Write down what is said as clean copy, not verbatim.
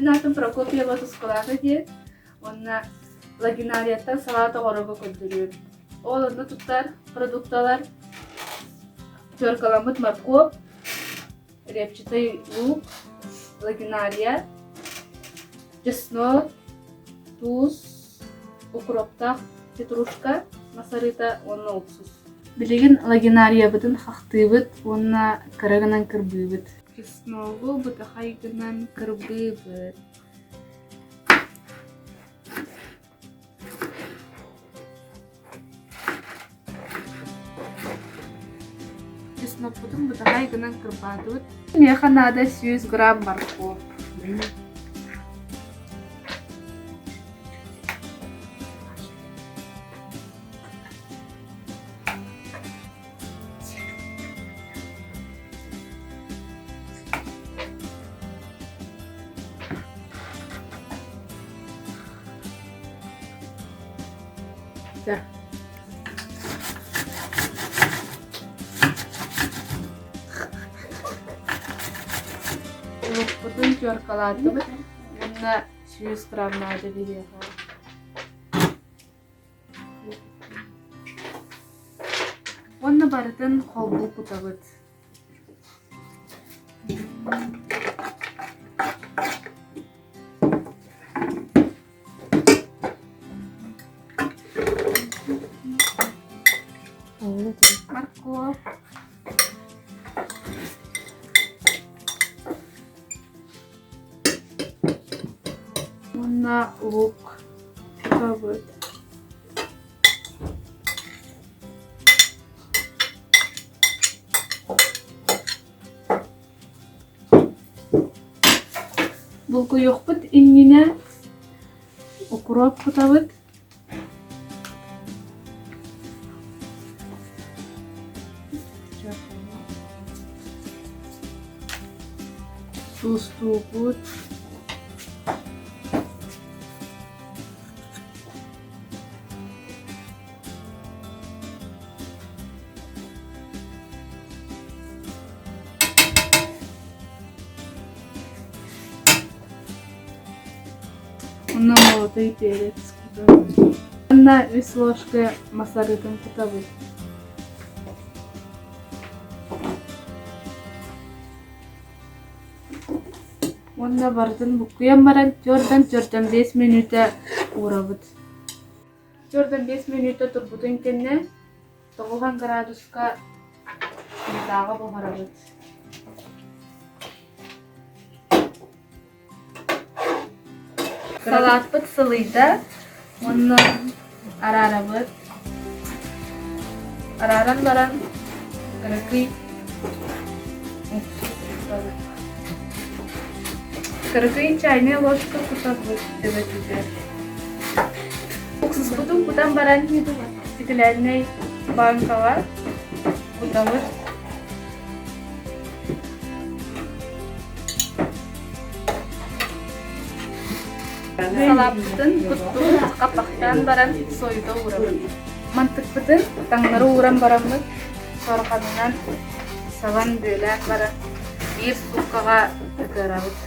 Bizim atın Prokopya Batus kulağına diye. Onunla laginariyattan salata orugu koyduruyor. Oğlunda tutar produktalar. Törkalamıt markop. Репчатый лук, лагинария, чеснок, туз, укроптак, петрушка, масарыта, онна уксус. Билеген лагинария бытын хактыбыт, онна караганан кырбыбыт. Чесногу бытахайгынан кырбыбыт. Чеснок бутын бытахайгынан кырбадыбыт. Меха надо 100 грамм морковь. Да. Потом теркалатыбыт. Онна 100 грамм надо берега. Онна барытын холбу кутабыт. Морковь. Онна лук кутабыт. Булку йокпыт иннине укроп кутабыт. Туз тугут. Онна молотый перец кутабыт. Онна 3 ложка масарытын кутабыт. Онда бардын букуям баран 4-5 минута урабыт. 4-5 минута турбутун кенне 90 градуска дагы бухарабыт. Салатпыт сылыйда, онна арарабыт. Араран баран кырыкый кырыкый чайная ложка кутабыт дебетүтер. Уксус бутун кутан баран стеклянный банкага кутабыт. Салаптын буттун капактан баран сойдо урабыт. Мантык бутун таңнары уран барамыт. Сорканынан саван бөләк баран. Bir суккага ыгырабыт.